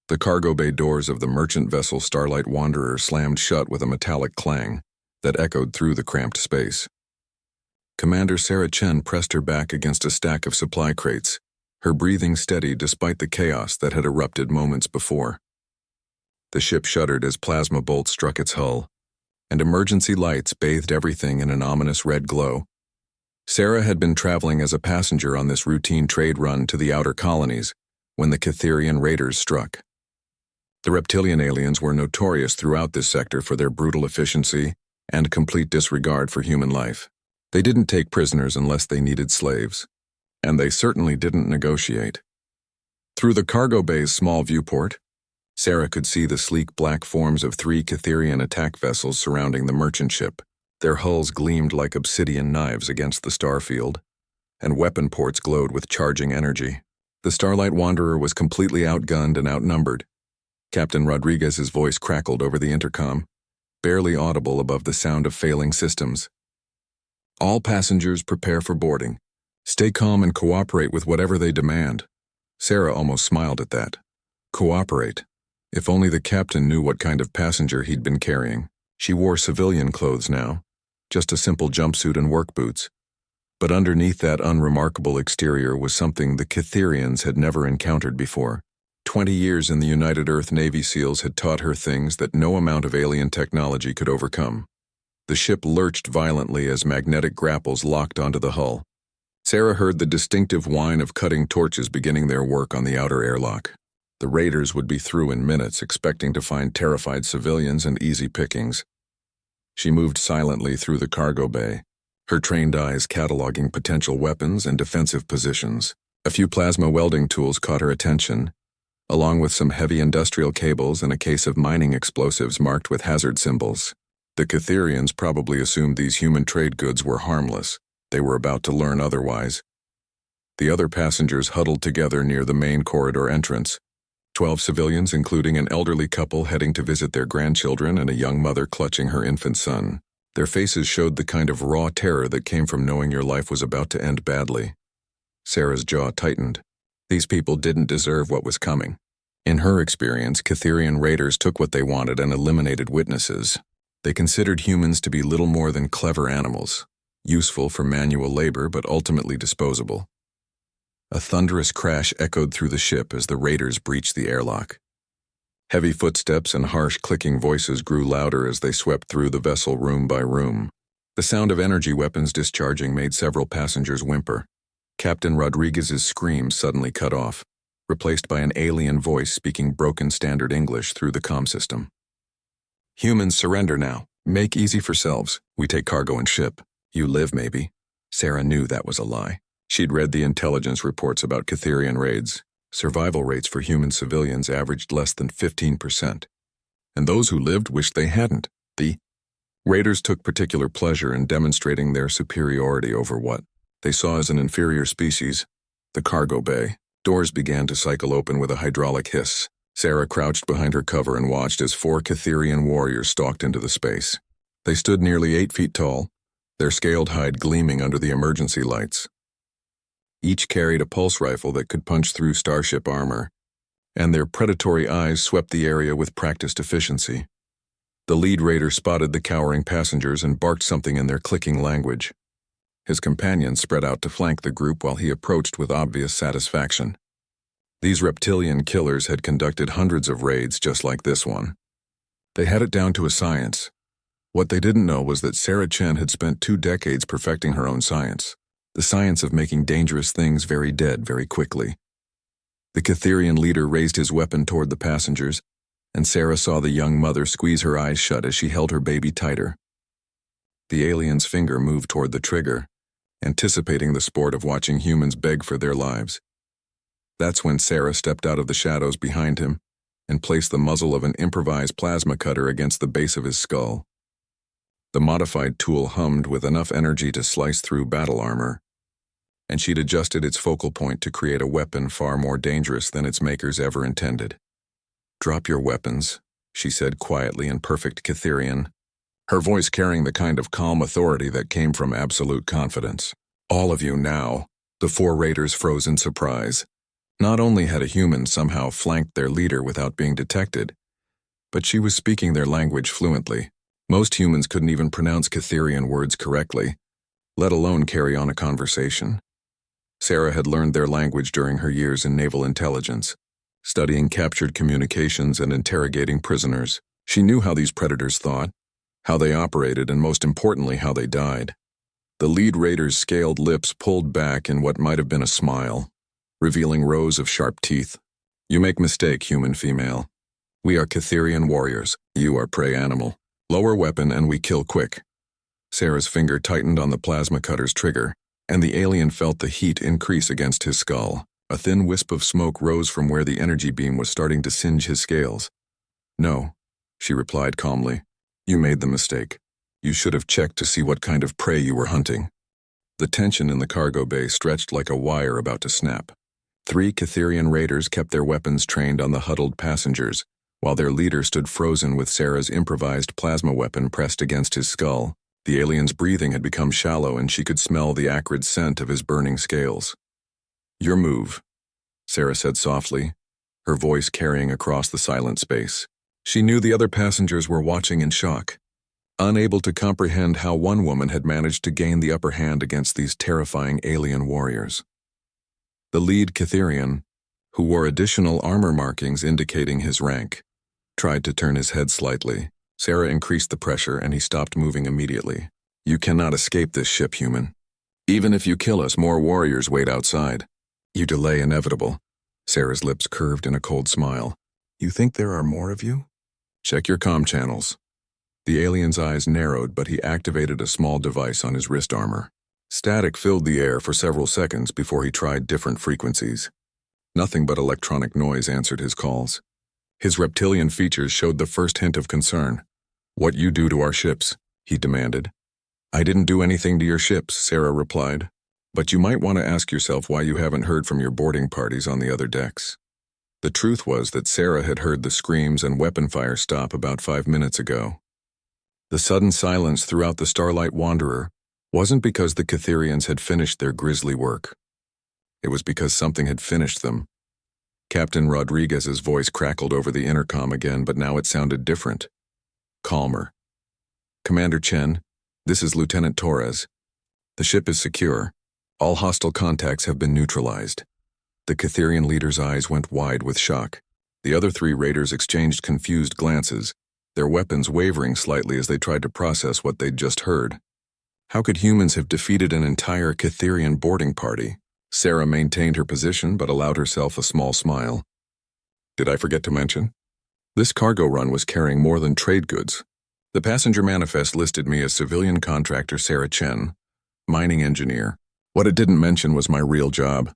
The cargo bay doors of the merchant vessel Starlight Wanderer slammed shut with a metallic clang that echoed through the cramped space. Commander Sarah Chen pressed her back against a stack of supply crates, her breathing steady despite the chaos that had erupted moments before. The ship shuddered as plasma bolts struck its hull, and emergency lights bathed everything in an ominous red glow. Sarah had been traveling as a passenger on this routine trade run to the outer colonies when the Catherian raiders struck. The reptilian aliens were notorious throughout this sector for their brutal efficiency and complete disregard for human life. They didn't take prisoners unless they needed slaves, and they certainly didn't negotiate. Through the cargo bay's small viewport, Sarah could see the sleek black forms of 3 Catherian attack vessels surrounding the merchant ship. Their hulls gleamed like obsidian knives against the starfield, and weapon ports glowed with charging energy. The Starlight Wanderer was completely outgunned and outnumbered. Captain Rodriguez's voice crackled over the intercom, barely audible above the sound of failing systems. All passengers prepare for boarding. Stay calm and cooperate with whatever they demand. Sarah almost smiled at that. Cooperate. If only the captain knew what kind of passenger he'd been carrying. She wore civilian clothes now, just a simple jumpsuit and work boots. But underneath that unremarkable exterior was something the Catherians had never encountered before. 20 years in the United Earth Navy SEALs had taught her things that no amount of alien technology could overcome. The ship lurched violently as magnetic grapples locked onto the hull. Sarah heard the distinctive whine of cutting torches beginning their work on the outer airlock. The raiders would be through in minutes, expecting to find terrified civilians and easy pickings. She moved silently through the cargo bay, her trained eyes cataloging potential weapons and defensive positions. A few plasma welding tools caught her attention, along with some heavy industrial cables and a case of mining explosives marked with hazard symbols. The Catherians probably assumed these human trade goods were harmless. They were about to learn otherwise. The other passengers huddled together near the main corridor entrance. 12 civilians, including an elderly couple heading to visit their grandchildren and a young mother clutching her infant son. Their faces showed the kind of raw terror that came from knowing your life was about to end badly. Sarah's jaw tightened. These people didn't deserve what was coming. In her experience, Catherian raiders took what they wanted and eliminated witnesses. They considered humans to be little more than clever animals, useful for manual labor but ultimately disposable. A thunderous crash echoed through the ship as the raiders breached the airlock. Heavy footsteps and harsh clicking voices grew louder as they swept through the vessel room by room. The sound of energy weapons discharging made several passengers whimper. Captain Rodriguez's scream suddenly cut off, replaced by an alien voice speaking broken standard English through the comm system. Humans, surrender now. Make easy for selves. We take cargo and ship. You live, maybe. Sarah knew that was a lie. She'd read the intelligence reports about Catherian raids. Survival rates for human civilians averaged less than 15%. And those who lived wished they hadn't. The raiders took particular pleasure in demonstrating their superiority over what they saw as an inferior species, the cargo bay. Doors began to cycle open with a hydraulic hiss. Sarah crouched behind her cover and watched as 4 Catherian warriors stalked into the space. They stood nearly 8 feet tall, their scaled hide gleaming under the emergency lights. Each carried a pulse rifle that could punch through starship armor, and their predatory eyes swept the area with practiced efficiency. The lead raider spotted the cowering passengers and barked something in their clicking language. His companions spread out to flank the group while he approached with obvious satisfaction. These reptilian killers had conducted hundreds of raids just like this one. They had it down to a science. What they didn't know was that Sarah Chen had spent 2 decades perfecting her own science. The science of making dangerous things very dead very quickly. The Catherian leader raised his weapon toward the passengers, and Sarah saw the young mother squeeze her eyes shut as she held her baby tighter. The alien's finger moved toward the trigger, anticipating the sport of watching humans beg for their lives. That's when Sarah stepped out of the shadows behind him and placed the muzzle of an improvised plasma cutter against the base of his skull. The modified tool hummed with enough energy to slice through battle armor, and she'd adjusted its focal point to create a weapon far more dangerous than its makers ever intended. "Drop your weapons," she said quietly in perfect Catherian, her voice carrying the kind of calm authority that came from absolute confidence. "All of you now." The 4 raiders froze in surprise. Not only had a human somehow flanked their leader without being detected, but she was speaking their language fluently. Most humans couldn't even pronounce Catherian words correctly, let alone carry on a conversation. Sarah had learned their language during her years in naval intelligence, studying captured communications and interrogating prisoners. She knew how these predators thought, how they operated, and most importantly, how they died. The lead raider's scaled lips pulled back in what might have been a smile, revealing rows of sharp teeth. "You make mistake, human female. We are Catherian warriors. You are prey animal. Lower weapon and we kill quick." Sarah's finger tightened on the plasma cutter's trigger, and the alien felt the heat increase against his skull. A thin wisp of smoke rose from where the energy beam was starting to singe his scales. "No," she replied calmly. "You made the mistake. You should have checked to see what kind of prey you were hunting." The tension in the cargo bay stretched like a wire about to snap. 3 Catherian raiders kept their weapons trained on the huddled passengers, while their leader stood frozen with Sarah's improvised plasma weapon pressed against his skull. The alien's breathing had become shallow, and she could smell the acrid scent of his burning scales. "Your move," Sarah said softly, her voice carrying across the silent space. She knew the other passengers were watching in shock, unable to comprehend how one woman had managed to gain the upper hand against these terrifying alien warriors. The lead Catherian, who wore additional armor markings indicating his rank, tried to turn his head slightly. Sarah increased the pressure and he stopped moving immediately. "You cannot escape this ship, human. Even if you kill us, more warriors wait outside. You delay inevitable." Sarah's lips curved in a cold smile. "You think there are more of you? Check your comm channels." The alien's eyes narrowed, but he activated a small device on his wrist armor. Static filled the air for several seconds before he tried different frequencies. Nothing but electronic noise answered his calls. His reptilian features showed the first hint of concern. "What you do to our ships?" he demanded. "I didn't do anything to your ships," Sarah replied. "But you might want to ask yourself why you haven't heard from your boarding parties on the other decks." The truth was that Sarah had heard the screams and weapon fire stop about 5 minutes ago. The sudden silence throughout the Starlight Wanderer wasn't because the Catherians had finished their grisly work. It was because something had finished them. Captain Rodriguez's voice crackled over the intercom again, but now it sounded different, calmer. "Commander Chen, this is Lieutenant Torres. The ship is secure. All hostile contacts have been neutralized." The Catherian leader's eyes went wide with shock. The other 3 raiders exchanged confused glances, their weapons wavering slightly as they tried to process what they'd just heard. How could humans have defeated an entire Catherian boarding party? Sarah maintained her position but allowed herself a small smile. "Did I forget to mention? This cargo run was carrying more than trade goods. The passenger manifest listed me as civilian contractor Sarah Chen, mining engineer. What it didn't mention was my real job."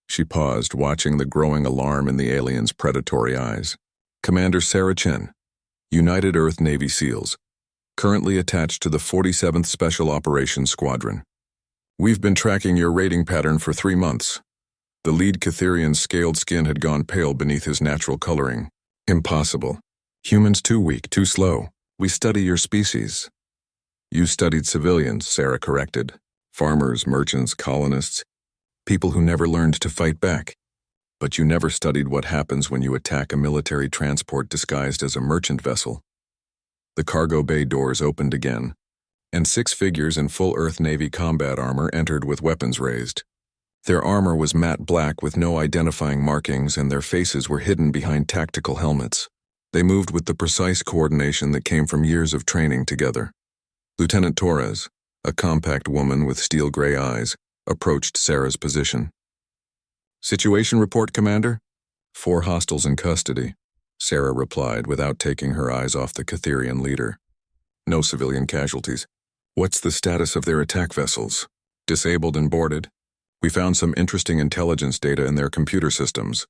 She paused, watching the growing alarm in the alien's predatory eyes. "Commander Sarah Chen, United Earth Navy SEALs, currently attached to the 47th Special Operations Squadron. We've been tracking your raiding pattern for 3 months. The lead Catherian's scaled skin had gone pale beneath his natural coloring. Impossible. Humans too weak, too slow. We study your species." "You studied civilians," Sarah corrected. "Farmers, merchants, colonists, people who never learned to fight back. But you never studied what happens when you attack a military transport disguised as a merchant vessel." The cargo bay doors opened again, and 6 figures in full Earth Navy combat armor entered with weapons raised. Their armor was matte black with no identifying markings, and their faces were hidden behind tactical helmets. They moved with the precise coordination that came from years of training together. Lieutenant Torres, a compact woman with steel-gray eyes, approached Sarah's position. "Situation report, Commander?" 4 hostiles in custody," Sarah replied without taking her eyes off the Catherian leader. "No civilian casualties. What's the status of their attack vessels?" "Disabled and boarded. We found some interesting intelligence data in their computer systems."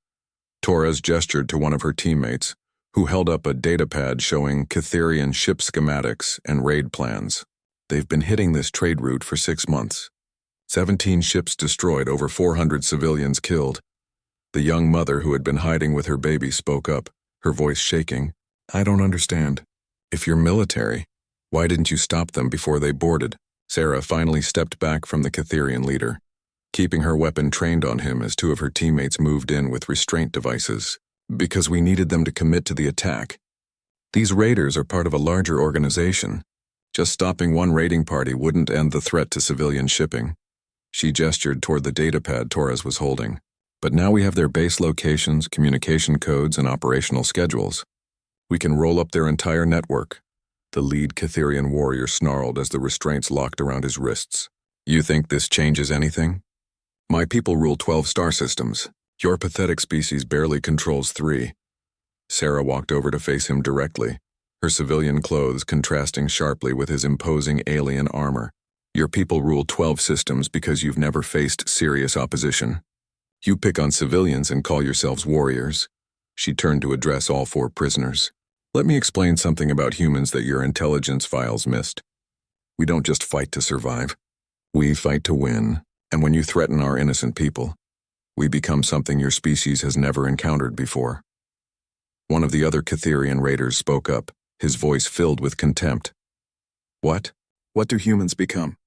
Torres gestured to one of her teammates, who held up a datapad showing Catherian ship schematics and raid plans. "They've been hitting this trade route for 6 months. 17 ships destroyed, over 400 civilians killed." The young mother who had been hiding with her baby spoke up, her voice shaking. "I don't understand. If you're military, why didn't you stop them before they boarded?" Sarah finally stepped back from the Catherian leader. keeping her weapon trained on him as two of her teammates moved in with restraint devices, because we needed them to commit to the attack. These raiders are part of a larger organization. Just stopping one raiding party wouldn't end the threat to civilian shipping. She gestured toward the datapad Torres was holding. But now we have their base locations, communication codes, and operational schedules. We can roll up their entire network. The lead Catherian warrior snarled as the restraints locked around his wrists. You think this changes anything? My people rule 12 star systems. Your pathetic species barely controls 3. Sarah walked over to face him directly, her civilian clothes contrasting sharply with his imposing alien armor. Your people rule 12 systems because you've never faced serious opposition. You pick on civilians and call yourselves warriors. She turned to address all 4 prisoners. Let me explain something about humans that your intelligence files missed. We don't just fight to survive. We fight to win, and when you threaten our innocent people, we become something your species has never encountered before. One of the other Catherian raiders spoke up, his voice filled with contempt. What? What do humans become?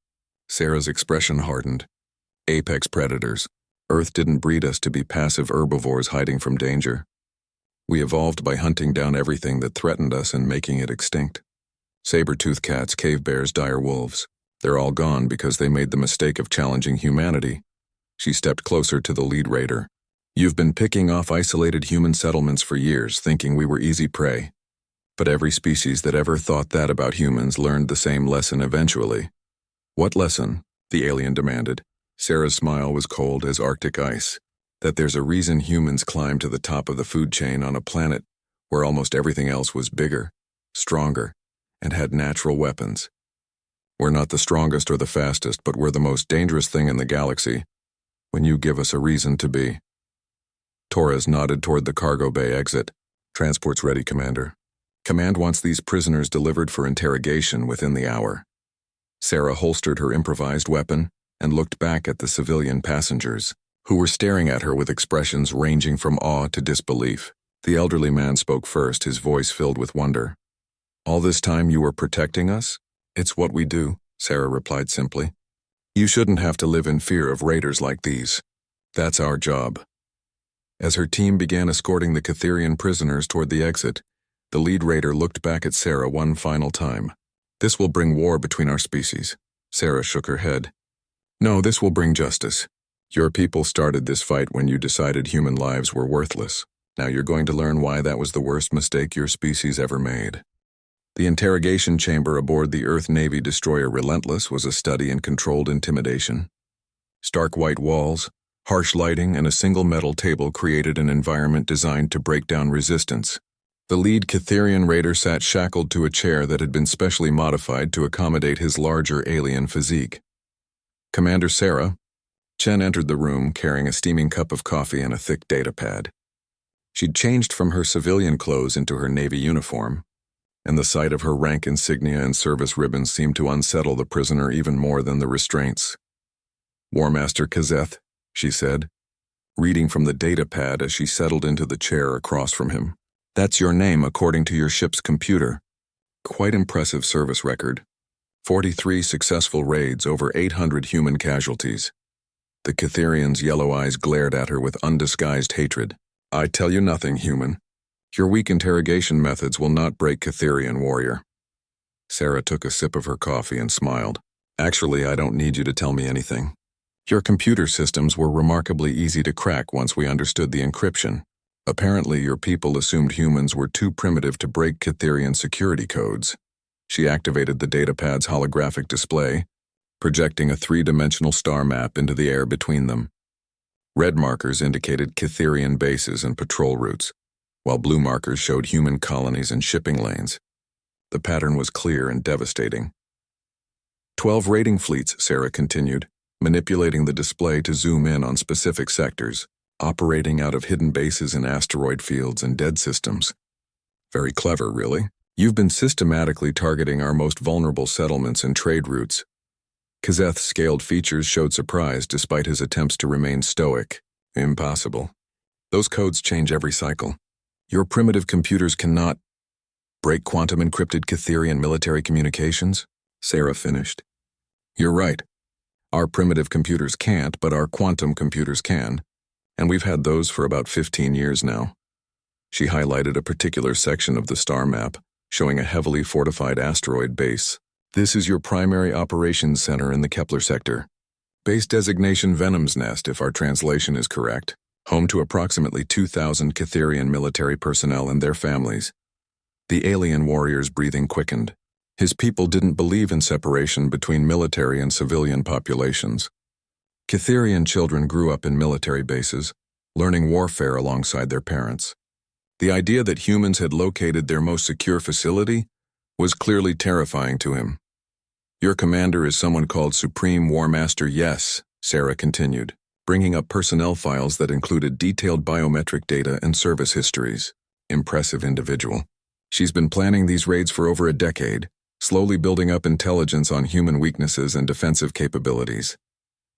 Sarah's expression hardened. Apex predators. Earth didn't breed us to be passive herbivores hiding from danger. We evolved by hunting down everything that threatened us and making it extinct. Saber-toothed cats, cave bears, dire wolves. They're all gone because they made the mistake of challenging humanity. She stepped closer to the lead raider. You've been picking off isolated human settlements for years, thinking we were easy prey. But every species that ever thought that about humans learned the same lesson eventually. What lesson? The alien demanded. Sarah's smile was cold as Arctic ice. That there's a reason humans climbed to the top of the food chain on a planet where almost everything else was bigger, stronger, and had natural weapons. We're not the strongest or the fastest, but we're the most dangerous thing in the galaxy, when you give us a reason to be. Torres nodded toward the cargo bay exit. Transport's ready, Commander. Command wants these prisoners delivered for interrogation within the hour. Sarah holstered her improvised weapon and looked back at the civilian passengers, who were staring at her with expressions ranging from awe to disbelief. The elderly man spoke first, his voice filled with wonder. All this time you were protecting us? It's what we do, Sarah replied simply. You shouldn't have to live in fear of raiders like these. That's our job. As her team began escorting the Catherian prisoners toward the exit, the lead raider looked back at Sarah one final time. This will bring war between our species. Sarah shook her head. No, this will bring justice. Your people started this fight when you decided human lives were worthless. Now you're going to learn why that was the worst mistake your species ever made. The interrogation chamber aboard the Earth Navy destroyer Relentless was a study in controlled intimidation. Stark white walls, harsh lighting, and a single metal table created an environment designed to break down resistance. The lead Catherian raider sat shackled to a chair that had been specially modified to accommodate his larger alien physique. Commander Sarah. Chen entered the room carrying a steaming cup of coffee and a thick datapad. She'd changed from her civilian clothes into her Navy uniform, and the sight of her rank insignia and service ribbons seemed to unsettle the prisoner even more than the restraints. War Master Kazeth, she said, reading from the datapad as she settled into the chair across from him. That's your name according to your ship's computer. Quite impressive service record. 43 successful raids, over 800 human casualties. The Catherian's yellow eyes glared at her with undisguised hatred. I tell you nothing, human. Your weak interrogation methods will not break Catherian warrior. Sarah took a sip of her coffee and smiled. Actually, I don't need you to tell me anything. Your computer systems were remarkably easy to crack once we understood the encryption. Apparently, your people assumed humans were too primitive to break Catherian security codes. She activated the datapad's holographic display, projecting a 3-dimensional star map into the air between them. Red markers indicated Catherian bases and patrol routes, while blue markers showed human colonies and shipping lanes. The pattern was clear and devastating. 12 raiding fleets, Sarah continued, manipulating the display to zoom in on specific sectors, operating out of hidden bases in asteroid fields and dead systems. Very clever, really. You've been systematically targeting our most vulnerable settlements and trade routes. Kazeth's scaled features showed surprise despite his attempts to remain stoic. Impossible. Those codes change every cycle. Your primitive computers cannot break quantum-encrypted Catherian military communications, Sarah finished. You're right. Our primitive computers can't, but our quantum computers can, and we've had those for about 15 years now. She highlighted a particular section of the star map, showing a heavily fortified asteroid base. This is your primary operations center in the Kepler sector. Base designation Venom's Nest, if our translation is correct, home to approximately 2,000 Cytherian military personnel and their families. The alien warrior's breathing quickened. His people didn't believe in separation between military and civilian populations. Cytherian children grew up in military bases, learning warfare alongside their parents. The idea that humans had located their most secure facility was clearly terrifying to him. Your commander is someone called Supreme War Master, yes, Sarah continued, bringing up personnel files that included detailed biometric data and service histories. Impressive individual. She's been planning these raids for over a decade, slowly building up intelligence on human weaknesses and defensive capabilities.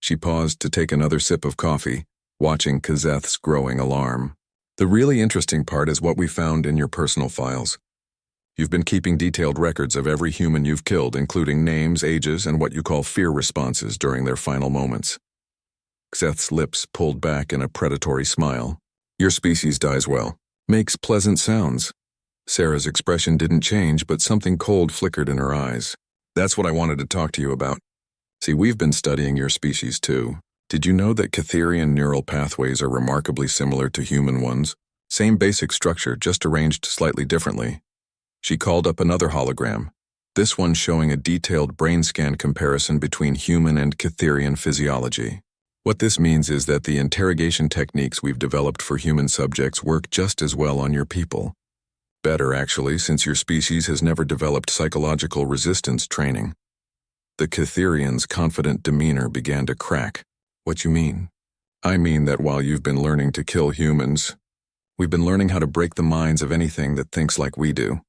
She paused to take another sip of coffee, watching Kazeth's growing alarm. The really interesting part is what we found in your personal files. You've been keeping detailed records of every human you've killed, including names, ages, and what you call fear responses during their final moments. Kazeth's lips pulled back in a predatory smile. Your species dies well. Makes pleasant sounds. Sarah's expression didn't change, but something cold flickered in her eyes. That's what I wanted to talk to you about. See, we've been studying your species too. Did you know that Cytherian neural pathways are remarkably similar to human ones? Same basic structure, just arranged slightly differently. She called up another hologram, this one showing a detailed brain scan comparison between human and Cytherian physiology. What this means is that the interrogation techniques we've developed for human subjects work just as well on your people. Better, actually, since your species has never developed psychological resistance training. The Cytherian's confident demeanor began to crack. What you mean? I mean that while you've been learning to kill humans, we've been learning how to break the minds of anything that thinks like we do.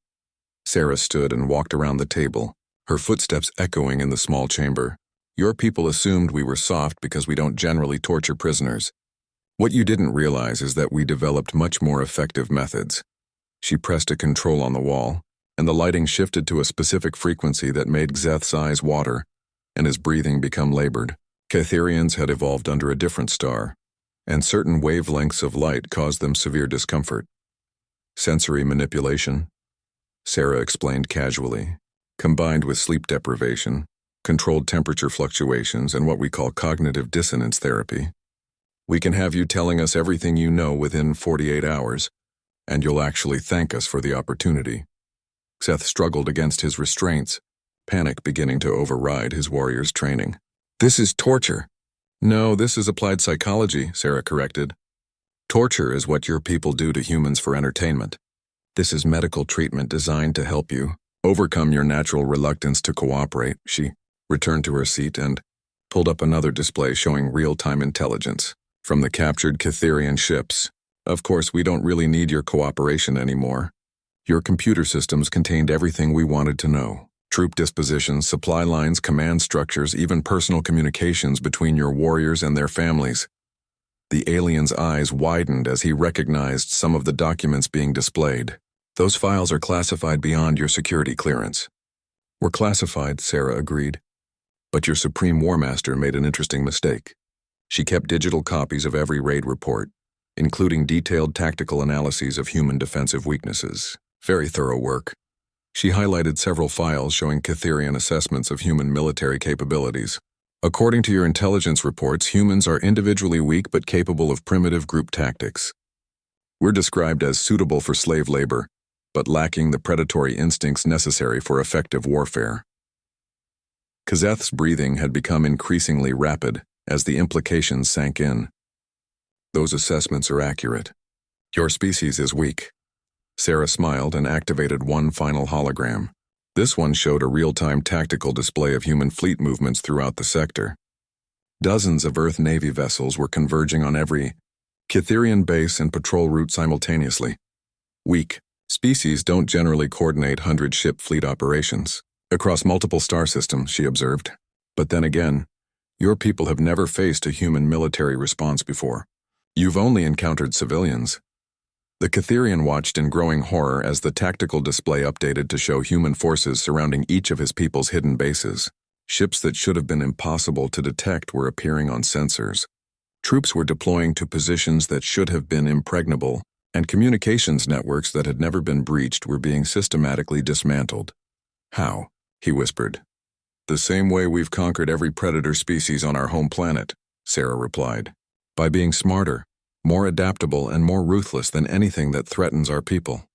Sarah stood and walked around the table, her footsteps echoing in the small chamber. Your people assumed we were soft because we don't generally torture prisoners. What you didn't realize is that we developed much more effective methods. She pressed a control on the wall, and the lighting shifted to a specific frequency that made Xeth's eyes water, and his breathing become labored. Cytherians had evolved under a different star, and certain wavelengths of light caused them severe discomfort. Sensory manipulation, Sarah explained casually, combined with sleep deprivation, controlled temperature fluctuations, and what we call cognitive dissonance therapy. We can have you telling us everything you know within 48 hours, and you'll actually thank us for the opportunity. Xeth struggled against his restraints, panic beginning to override his warrior's training. This is torture. No, this is applied psychology, Sarah corrected. Torture is what your people do to humans for entertainment. This is medical treatment designed to help you overcome your natural reluctance to cooperate. She returned to her seat and pulled up another display showing real-time intelligence from the captured Cytherian ships. Of course, we don't really need your cooperation anymore. Your computer systems contained everything we wanted to know. Troop dispositions, supply lines, command structures, even personal communications between your warriors and their families. The alien's eyes widened as he recognized some of the documents being displayed. Those files are classified beyond your security clearance. We're classified, Sarah agreed. But your Supreme War Master made an interesting mistake. She kept digital copies of every raid report, including detailed tactical analyses of human defensive weaknesses. Very thorough work. She highlighted several files showing Cytherian assessments of human military capabilities. According to your intelligence reports, humans are individually weak but capable of primitive group tactics. We're described as suitable for slave labor, but lacking the predatory instincts necessary for effective warfare. Kazeth's breathing had become increasingly rapid as the implications sank in. Those assessments are accurate. Your species is weak. Sarah smiled and activated one final hologram. This one showed a real-time tactical display of human fleet movements throughout the sector. Dozens of Earth Navy vessels were converging on every Cytherian base and patrol route simultaneously. Weak species don't generally coordinate 100-ship fleet operations across multiple star systems, she observed. But then again, your people have never faced a human military response before. You've only encountered civilians. The Cytherian watched in growing horror as the tactical display updated to show human forces surrounding each of his people's hidden bases. Ships that should have been impossible to detect were appearing on sensors. Troops were deploying to positions that should have been impregnable, and communications networks that had never been breached were being systematically dismantled. "How?" he whispered. "The same way we've conquered every predator species on our home planet," Sarah replied. "By being smarter, more adaptable, and more ruthless than anything that threatens our people.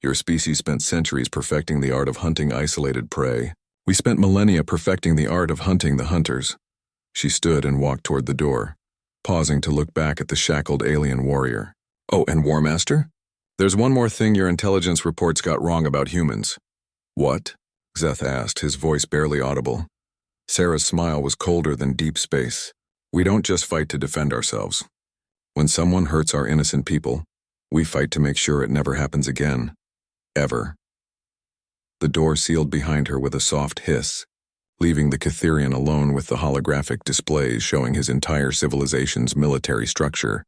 Your species spent centuries perfecting the art of hunting isolated prey. We spent millennia perfecting the art of hunting the hunters." She stood and walked toward the door, pausing to look back at the shackled alien warrior. "Oh, and War Master? There's one more thing your intelligence reports got wrong about humans." "What?" Zeth asked, his voice barely audible. Sarah's smile was colder than deep space. "We don't just fight to defend ourselves. When someone hurts our innocent people, we fight to make sure it never happens again. Ever." The door sealed behind her with a soft hiss, leaving the Catherian alone with the holographic displays showing his entire civilization's military structure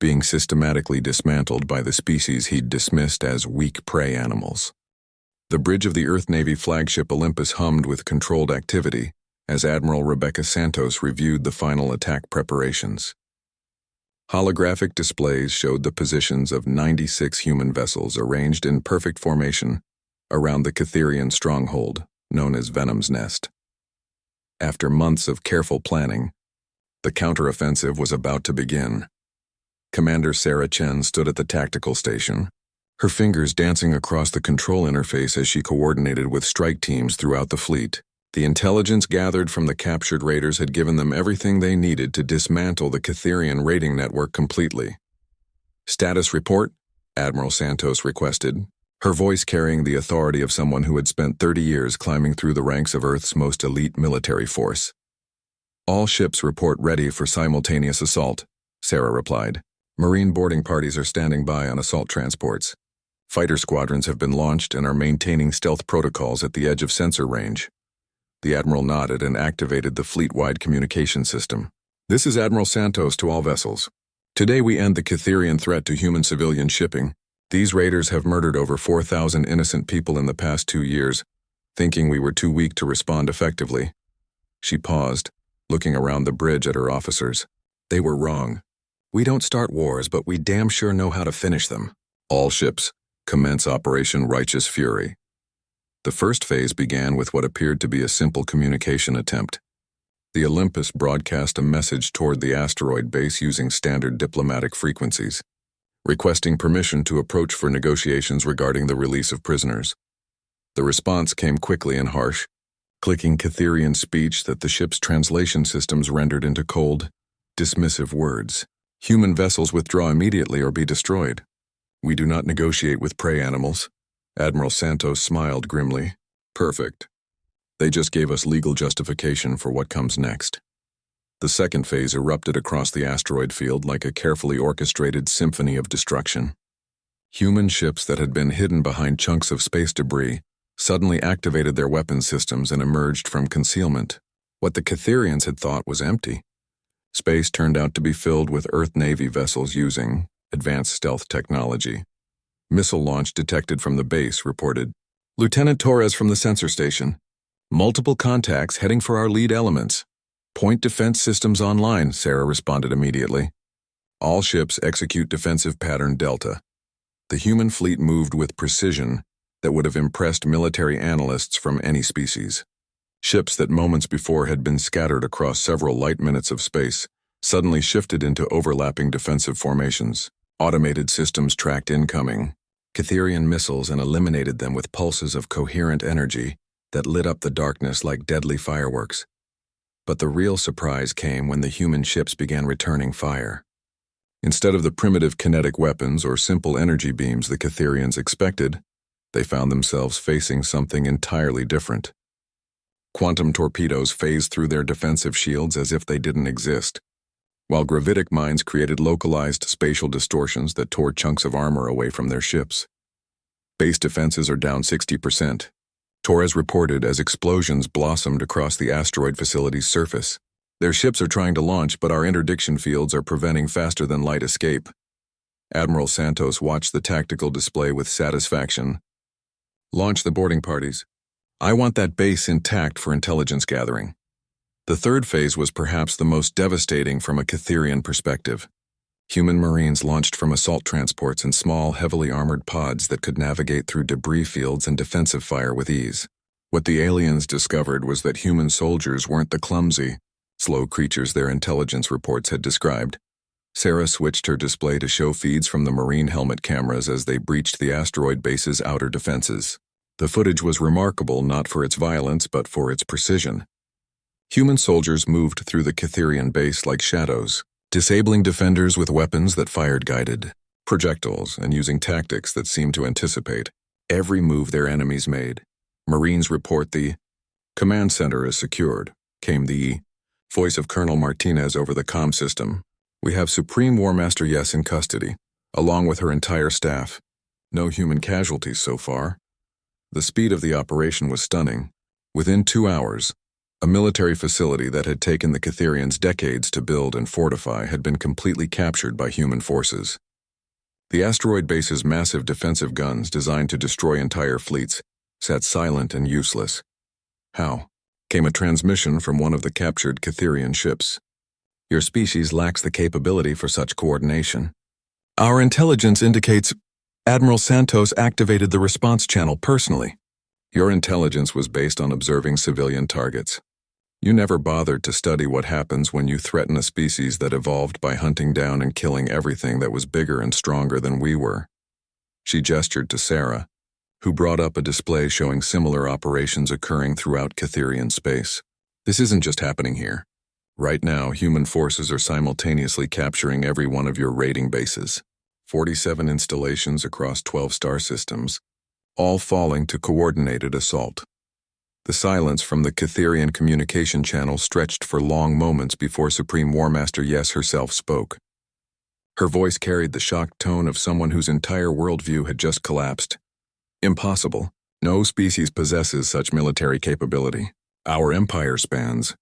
being systematically dismantled by the species he'd dismissed as weak prey animals. The bridge of the Earth Navy flagship Olympus hummed with controlled activity as Admiral Rebecca Santos reviewed the final attack preparations. Holographic displays showed the positions of 96 human vessels arranged in perfect formation around the Catherian stronghold, known as Venom's Nest. After months of careful planning, the counteroffensive was about to begin. Commander Sarah Chen stood at the tactical station, her fingers dancing across the control interface as she coordinated with strike teams throughout the fleet. The intelligence gathered from the captured raiders had given them everything they needed to dismantle the Catherian raiding network completely. "Status report," Admiral Santos requested, her voice carrying the authority of someone who had spent 30 years climbing through the ranks of Earth's most elite military force. "All ships report ready for simultaneous assault," Sarah replied. "Marine boarding parties are standing by on assault transports. Fighter squadrons have been launched and are maintaining stealth protocols at the edge of sensor range." The Admiral nodded and activated the fleet-wide communication system. "This is Admiral Santos to all vessels. Today we end the Catherian threat to human civilian shipping. These raiders have murdered over 4,000 innocent people in the past 2 years, thinking we were too weak to respond effectively." She paused, looking around the bridge at her officers. "They were wrong. We don't start wars, but we damn sure know how to finish them. All ships, commence Operation Righteous Fury." The first phase began with what appeared to be a simple communication attempt. The Olympus broadcast a message toward the asteroid base using standard diplomatic frequencies, requesting permission to approach for negotiations regarding the release of prisoners. The response came quickly and harsh, clicking Catherian speech that the ship's translation systems rendered into cold, dismissive words. "Human vessels withdraw immediately or be destroyed. We do not negotiate with prey animals." Admiral Santos smiled grimly. "Perfect. They just gave us legal justification for what comes next." The second phase erupted across the asteroid field like a carefully orchestrated symphony of destruction. Human ships that had been hidden behind chunks of space debris suddenly activated their weapon systems and emerged from concealment. What the Catherians had thought was empty. Space turned out to be filled with Earth Navy vessels using advanced stealth technology. "Missile launch detected from the base," reported Lieutenant Torres from the sensor station. "Multiple contacts heading for our lead elements. Point defense systems online," Sarah responded immediately. "All ships execute defensive pattern Delta." The human fleet moved with precision that would have impressed military analysts from any species. Ships that moments before had been scattered across several light minutes of space suddenly shifted into overlapping defensive formations. Automated systems tracked incoming Catherian missiles and eliminated them with pulses of coherent energy that lit up the darkness like deadly fireworks. But the real surprise came when the human ships began returning fire. Instead of the primitive kinetic weapons or simple energy beams the Catherians expected, they found themselves facing something entirely different. Quantum torpedoes phased through their defensive shields as if they didn't exist, while gravitic mines created localized spatial distortions that tore chunks of armor away from their ships. Base defenses are down 60%, Torres reported as explosions blossomed across the asteroid facility's surface. "Their ships are trying to launch, but our interdiction fields are preventing faster-than-light escape." Admiral Santos watched the tactical display with satisfaction. "Launch the boarding parties. I want that base intact for intelligence gathering. The third phase was perhaps the most devastating from a Catherian perspective. Human Marines launched from assault transports in small, heavily armored pods that could navigate through debris fields and defensive fire with ease. What the aliens discovered was that human soldiers weren't the clumsy, slow creatures their intelligence reports had described. Sarah switched her display to show feeds from the Marine helmet cameras as they breached the asteroid base's outer defenses. The footage was remarkable not for its violence but for its precision. Human soldiers moved through the Catherian base like shadows, disabling defenders with weapons that fired guided projectiles and using tactics that seemed to anticipate every move their enemies made. Marines report the command center is secured, came the voice of Colonel Martinez over the comm system. We have Supreme War Master Yes in custody, along with her entire staff. No human casualties so far. The speed of the operation was stunning. Within 2 hours, a military facility that had taken the Catherians decades to build and fortify had been completely captured by human forces. The asteroid base's massive defensive guns, designed to destroy entire fleets, sat silent and useless. How? Came a transmission from one of the captured Catherian ships. Your species lacks the capability for such coordination. Our intelligence indicates Admiral Santos activated the response channel personally. Your intelligence was based on observing civilian targets. You never bothered to study what happens when you threaten a species that evolved by hunting down and killing everything that was bigger and stronger than we were. She gestured to Sarah, who brought up a display showing similar operations occurring throughout Catherian space. This isn't just happening here. Right now, human forces are simultaneously capturing every one of your raiding bases. 47 installations across 12 star systems, all falling to coordinated assault. The silence from the Catherian communication channel stretched for long moments before Supreme War Master Yes herself spoke. Her voice carried the shocked tone of someone whose entire worldview had just collapsed. Impossible. No species possesses such military capability. Our empire spans.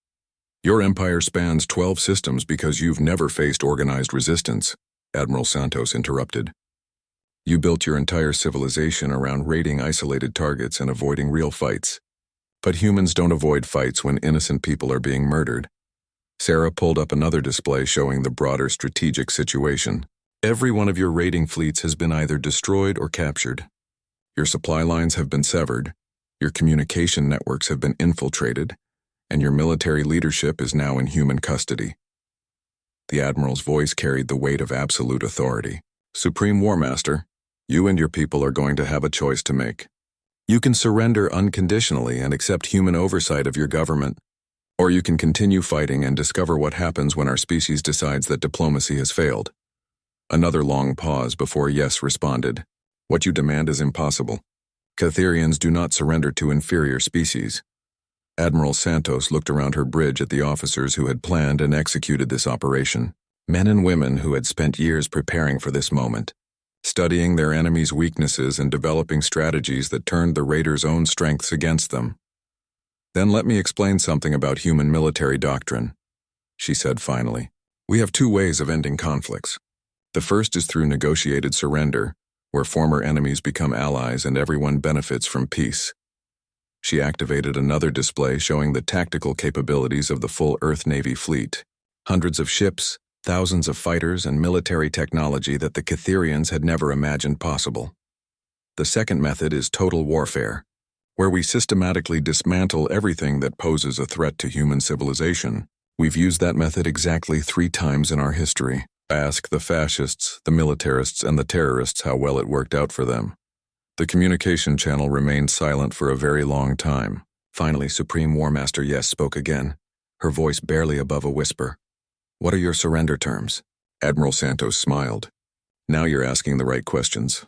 Your empire spans 12 systems because you've never faced organized resistance, Admiral Santos interrupted. You built your entire civilization around raiding isolated targets and avoiding real fights. But humans don't avoid fights when innocent people are being murdered. Sarah pulled up another display showing the broader strategic situation. Every one of your raiding fleets has been either destroyed or captured. Your supply lines have been severed, your communication networks have been infiltrated, and your military leadership is now in human custody. The Admiral's voice carried the weight of absolute authority. Supreme War Master, you and your people are going to have a choice to make. You can surrender unconditionally and accept human oversight of your government, or you can continue fighting and discover what happens when our species decides that diplomacy has failed. Another long pause before Yes responded. What you demand is impossible. Catherians do not surrender to inferior species. Admiral Santos looked around her bridge at the officers who had planned and executed this operation, men and women who had spent years preparing for this moment, studying their enemies' weaknesses and developing strategies that turned the raiders' own strengths against them. Then let me explain something about human military doctrine, she said finally. We have 2 ways of ending conflicts. The first is through negotiated surrender, where former enemies become allies and everyone benefits from peace. She activated another display showing the tactical capabilities of the full Earth Navy fleet. Hundreds of ships, thousands of fighters, and military technology that the Catherians had never imagined possible. The second method is total warfare, where we systematically dismantle everything that poses a threat to human civilization. We've used that method exactly 3 times in our history. Ask the fascists, the militarists, and the terrorists how well it worked out for them. The communication channel remained silent for a very long time. Finally, Supreme War Master Yes spoke again, her voice barely above a whisper. What are your surrender terms? Admiral Santos smiled. Now you're asking the right questions.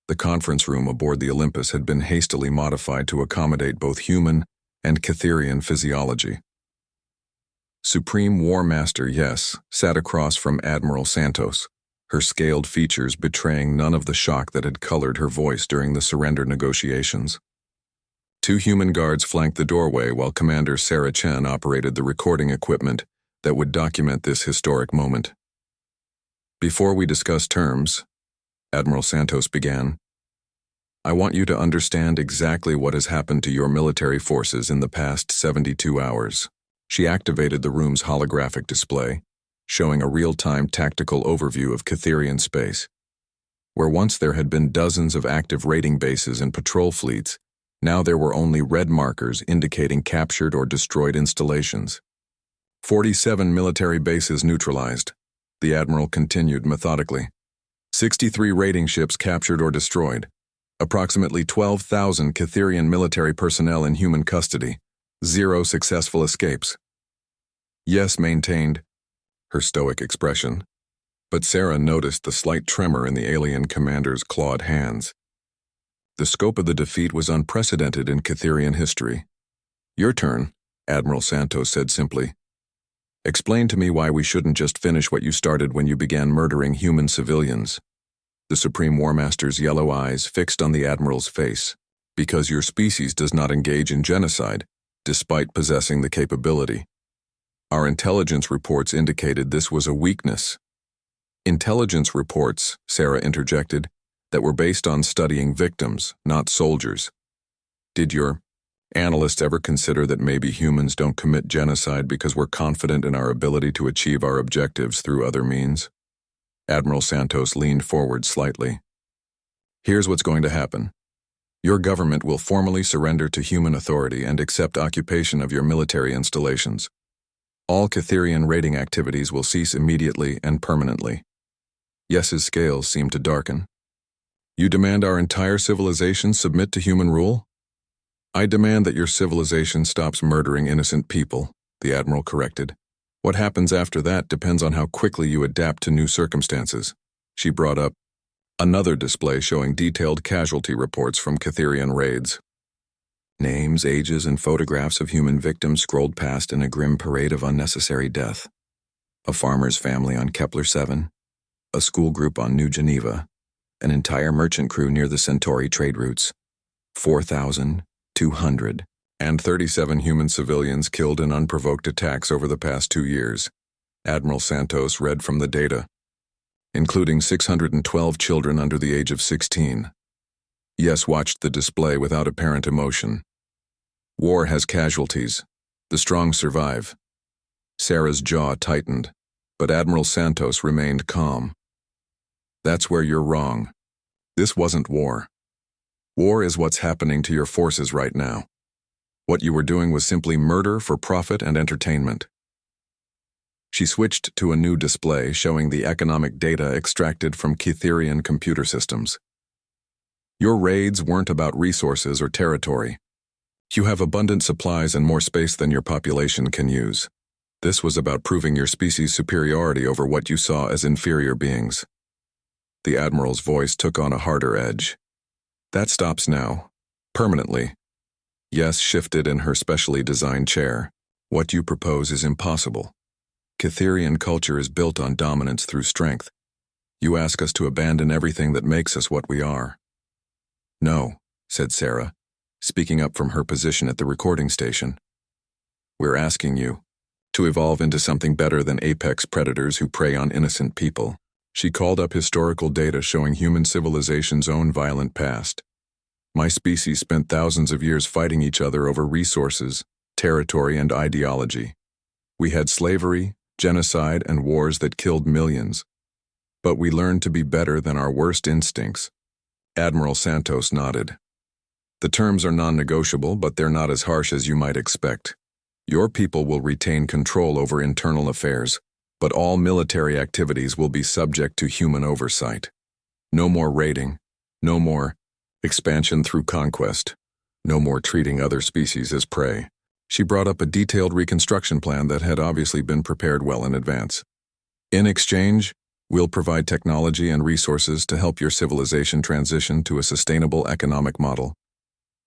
The conference room aboard the Olympus had been hastily modified to accommodate both human and Catherian physiology. Supreme War Master Yes sat across from Admiral Santos, her scaled features betraying none of the shock that had colored her voice during the surrender negotiations. 2 human guards flanked the doorway while Commander Sarah Chen operated the recording equipment that would document this historic moment. Before we discuss terms, Admiral Santos began, I want you to understand exactly what has happened to your military forces in the past 72 hours. She activated the room's holographic display, showing a real-time tactical overview of Catherian space. Where once there had been dozens of active raiding bases and patrol fleets, now there were only red markers indicating captured or destroyed installations. 47 military bases neutralized, the Admiral continued methodically. 63 raiding ships captured or destroyed. Approximately 12,000 Catherian military personnel in human custody. 0 successful escapes. Yes, maintained, her stoic expression. But Sarah noticed the slight tremor in the alien commander's clawed hands. The scope of the defeat was unprecedented in Catherian history. Your turn, Admiral Santos said simply. Explain to me why we shouldn't just finish what you started when you began murdering human civilians. The Supreme War Master's yellow eyes fixed on the Admiral's face. Because your species does not engage in genocide, despite possessing the capability. Our intelligence reports indicated this was a weakness. Intelligence reports, Sarah interjected, that were based on studying victims, not soldiers. Did your analysts ever consider that maybe humans don't commit genocide because we're confident in our ability to achieve our objectives through other means? Admiral Santos leaned forward slightly. Here's what's going to happen. Your government will formally surrender to human authority and accept occupation of your military installations. All Catherian raiding activities will cease immediately and permanently. Yes's scales seemed to darken. You demand our entire civilization submit to human rule? I demand that your civilization stops murdering innocent people, the Admiral corrected. What happens after that depends on how quickly you adapt to new circumstances. She brought up another display showing detailed casualty reports from Catherian raids. Names, ages, and photographs of human victims scrolled past in a grim parade of unnecessary death. A farmer's family on Kepler 7, a school group on New Geneva, an entire merchant crew near the Centauri trade routes. 4,237 human civilians killed in unprovoked attacks over the past 2 years, Admiral Santos read from the data, including 612 children under the age of 16. Yes watched the display without apparent emotion. War has casualties. The strong survive. Sarah's jaw tightened, but Admiral Santos remained calm. That's where you're wrong. This wasn't war. War is what's happening to your forces right now. What you were doing was simply murder for profit and entertainment. She switched to a new display showing the economic data extracted from Catherian computer systems. Your raids weren't about resources or territory. You have abundant supplies and more space than your population can use. This was about proving your species' superiority over what you saw as inferior beings. The Admiral's voice took on a harder edge. That stops now. Permanently. Yes shifted in her specially designed chair. What you propose is impossible. Catherian culture is built on dominance through strength. You ask us to abandon everything that makes us what we are. No, said Sarah, speaking up from her position at the recording station. We're asking you to evolve into something better than apex predators who prey on innocent people. She called up historical data showing human civilization's own violent past. My species spent thousands of years fighting each other over resources, territory, and ideology. We had slavery, genocide, and wars that killed millions. But we learned to be better than our worst instincts. Admiral Santos nodded. The terms are non-negotiable, but they're not as harsh as you might expect. Your people will retain control over internal affairs, but all military activities will be subject to human oversight. No more raiding, no more expansion through conquest, no more treating other species as prey. She brought up a detailed reconstruction plan that had obviously been prepared well in advance. In exchange, we'll provide technology and resources to help your civilization transition to a sustainable economic model.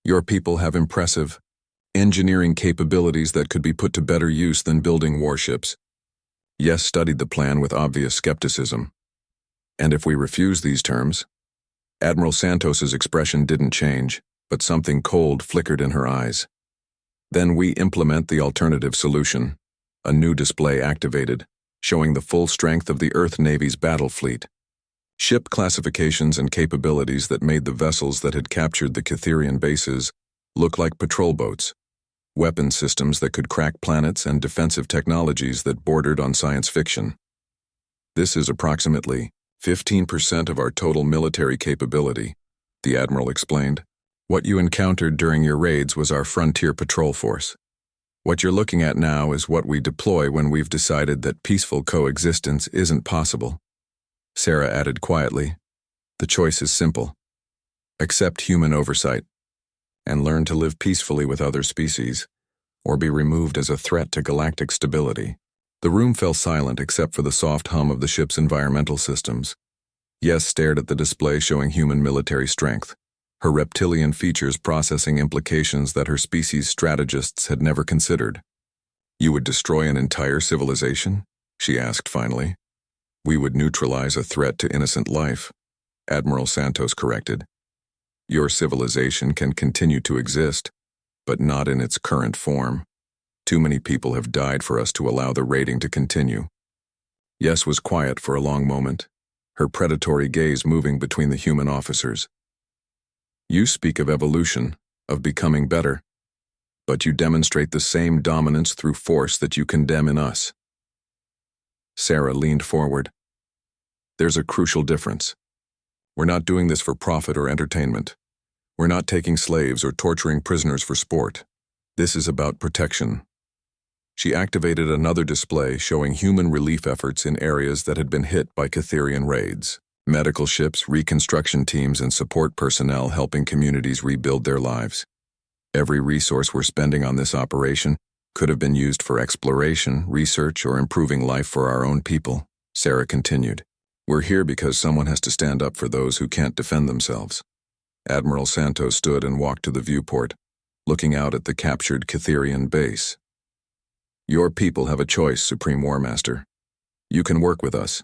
Your people have impressive engineering capabilities that could be put to better use than building warships. Yes studied the plan with obvious skepticism. And if we refuse these terms? Admiral Santos's expression didn't change, but something cold flickered in her eyes. Then we implement the alternative solution. A new display activated, showing the full strength of the Earth Navy's battle fleet. Ship classifications and capabilities that made the vessels that had captured the Cytherian bases look like patrol boats, weapon systems that could crack planets, and defensive technologies that bordered on science fiction. This is approximately 15% of our total military capability, the Admiral explained. What you encountered during your raids was our frontier patrol force. What you're looking at now is what we deploy when we've decided that peaceful coexistence isn't possible. Sarah added quietly, the choice is simple. Accept human oversight and learn to live peacefully with other species, or be removed as a threat to galactic stability. The room fell silent except for the soft hum of the ship's environmental systems. Yes stared at the display showing human military strength, her reptilian features processing implications that her species' strategists had never considered. You would destroy an entire civilization? She asked finally. We would neutralize a threat to innocent life, Admiral Santos corrected. Your civilization can continue to exist, but not in its current form. Too many people have died for us to allow the raiding to continue. Yes was quiet for a long moment, her predatory gaze moving between the human officers. You speak of evolution, of becoming better, but you demonstrate the same dominance through force that you condemn in us. Sarah leaned forward. There's a crucial difference. We're not doing this for profit or entertainment. We're not taking slaves or torturing prisoners for sport. This is about protection. She activated another display showing human relief efforts in areas that had been hit by Cytherian raids. Medical ships, reconstruction teams, and support personnel helping communities rebuild their lives. Every resource we're spending on this operation could have been used for exploration, research, or improving life for our own people, Sarah continued. We're here because someone has to stand up for those who can't defend themselves. Admiral Santos stood and walked to the viewport, looking out at the captured Cytherian base. Your people have a choice, Supreme War Master. You can work with us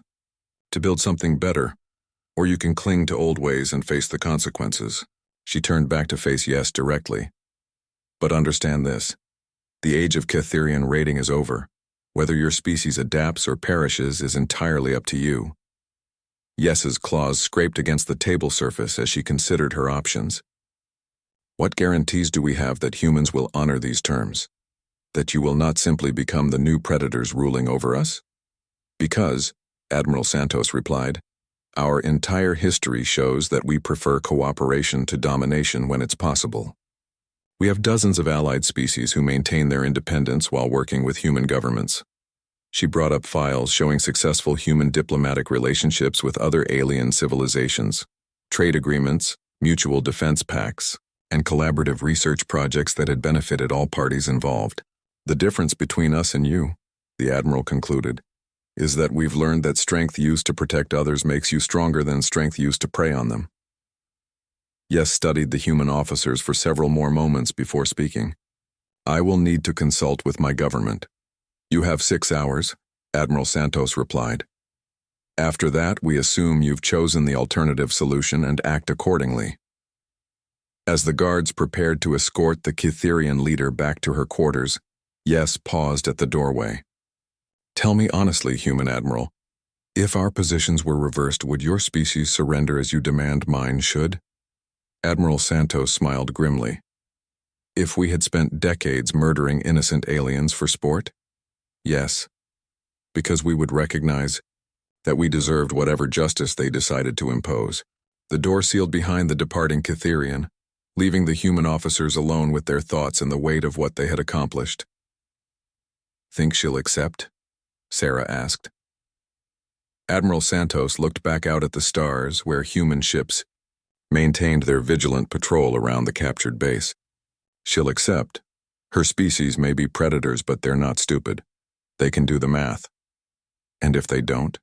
to build something better, or you can cling to old ways and face the consequences. She turned back to face Yes directly. But understand this. The age of Cytherian raiding is over. Whether your species adapts or perishes is entirely up to you. Yes's claws scraped against the table surface as she considered her options. What guarantees do we have that humans will honor these terms? That you will not simply become the new predators ruling over us? Because, Admiral Santos replied, our entire history shows that we prefer cooperation to domination when it's possible. We have dozens of allied species who maintain their independence while working with human governments. She brought up files showing successful human diplomatic relationships with other alien civilizations, trade agreements, mutual defense pacts, and collaborative research projects that had benefited all parties involved. The difference between us and you, the Admiral concluded, is that we've learned that strength used to protect others makes you stronger than strength used to prey on them. Yes studied the human officers for several more moments before speaking. I will need to consult with my government. You have 6 hours, Admiral Santos replied. After that, we assume you've chosen the alternative solution and act accordingly. As the guards prepared to escort the Cytherian leader back to her quarters, Yes paused at the doorway. Tell me honestly, Human Admiral, if our positions were reversed, would your species surrender as you demand mine should? Admiral Santos smiled grimly. If we had spent decades murdering innocent aliens for sport? Yes, because we would recognize that we deserved whatever justice they decided to impose. The door sealed behind the departing Cytherian, leaving the human officers alone with their thoughts and the weight of what they had accomplished. Think she'll accept? Sarah asked. Admiral Santos looked back out at the stars where human ships maintained their vigilant patrol around the captured base. She'll accept. Her species may be predators, but they're not stupid. They can do the math. And if they don't?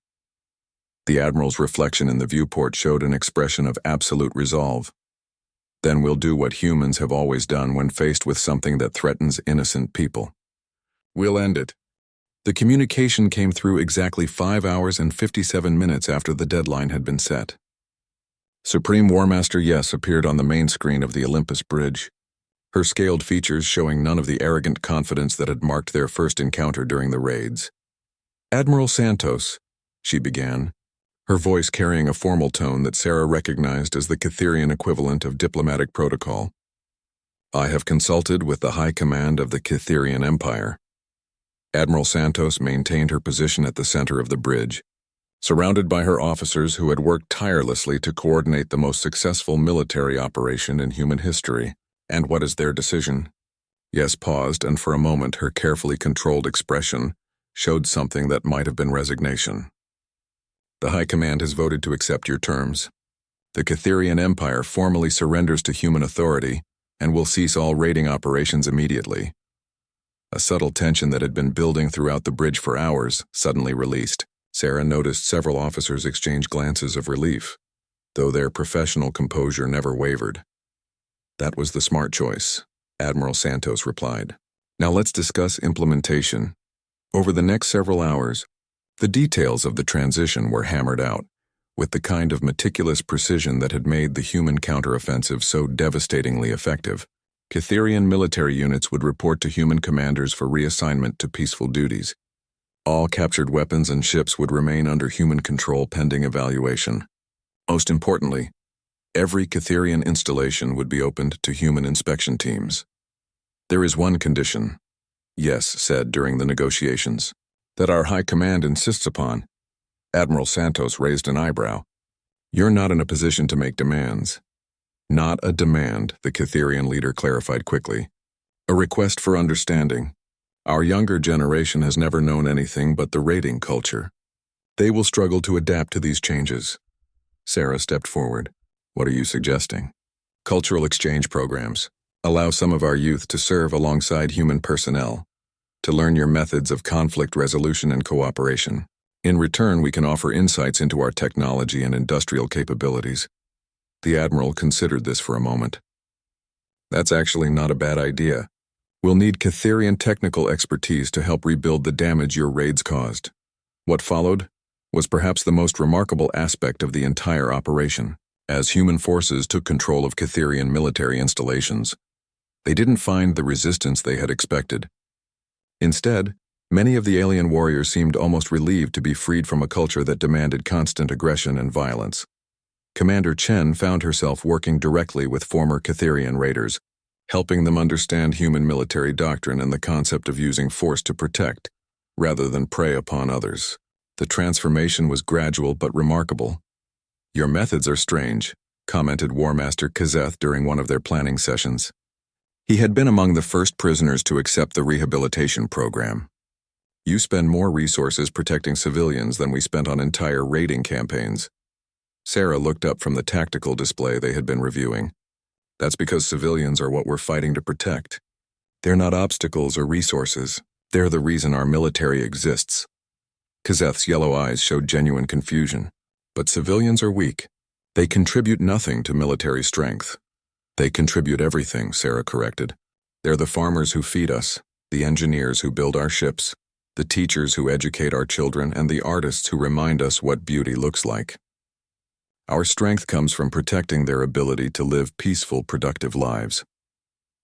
The Admiral's reflection in the viewport showed an expression of absolute resolve. Then we'll do what humans have always done when faced with something that threatens innocent people. We'll end it. The communication came through exactly 5 hours and 57 minutes after the deadline had been set. Supreme War Master Yes appeared on the main screen of the Olympus Bridge, her scaled features showing none of the arrogant confidence that had marked their first encounter during the raids. Admiral Santos, she began, her voice carrying a formal tone that Sarah recognized as the Catherian equivalent of diplomatic protocol. "I have consulted with the High Command of the Catherian Empire." Admiral Santos maintained her position at the center of the bridge, surrounded by her officers who had worked tirelessly to coordinate the most successful military operation in human history. "And what is their decision?" Yes paused, and for a moment her carefully controlled expression showed something that might have been resignation. "The High Command has voted to accept your terms. The Catherian Empire formally surrenders to human authority and will cease all raiding operations immediately." A subtle tension that had been building throughout the bridge for hours suddenly released. Sarah noticed several officers exchange glances of relief, though their professional composure never wavered. "That was the smart choice," Admiral Santos replied. "Now let's discuss implementation." Over the next several hours, the details of the transition were hammered out, with the kind of meticulous precision that had made the human counteroffensive so devastatingly effective. Catherian military units would report to human commanders for reassignment to peaceful duties. All captured weapons and ships would remain under human control pending evaluation. Most importantly, every Catherian installation would be opened to human inspection teams. "There is one condition," Yes said during the negotiations, "that our High Command insists upon." Admiral Santos raised an eyebrow. "You're not in a position to make demands." "Not a demand," the Catherian leader clarified quickly. "A request for understanding. Our younger generation has never known anything but the raiding culture. They will struggle to adapt to these changes." Sarah stepped forward. "What are you suggesting?" "Cultural exchange programs. Allow some of our youth to serve alongside human personnel, to learn your methods of conflict resolution and cooperation. In return, we can offer insights into our technology and industrial capabilities." The Admiral considered this for a moment. "That's actually not a bad idea. We'll need Catherian technical expertise to help rebuild the damage your raids caused." What followed was perhaps the most remarkable aspect of the entire operation. As human forces took control of Catherian military installations, they didn't find the resistance they had expected. Instead, many of the alien warriors seemed almost relieved to be freed from a culture that demanded constant aggression and violence. Commander Chen found herself working directly with former Catherian raiders, helping them understand human military doctrine and the concept of using force to protect, rather than prey upon others. The transformation was gradual but remarkable. "Your methods are strange," commented War Master Kazeth during one of their planning sessions. He had been among the first prisoners to accept the rehabilitation program. "You spend more resources protecting civilians than we spent on entire raiding campaigns." Sarah looked up from the tactical display they had been reviewing. "That's because civilians are what we're fighting to protect. They're not obstacles or resources. They're the reason our military exists." Kazeth's yellow eyes showed genuine confusion. "But civilians are weak. They contribute nothing to military strength." "They contribute everything," Sarah corrected. "They're the farmers who feed us, the engineers who build our ships, the teachers who educate our children, and the artists who remind us what beauty looks like. Our strength comes from protecting their ability to live peaceful, productive lives."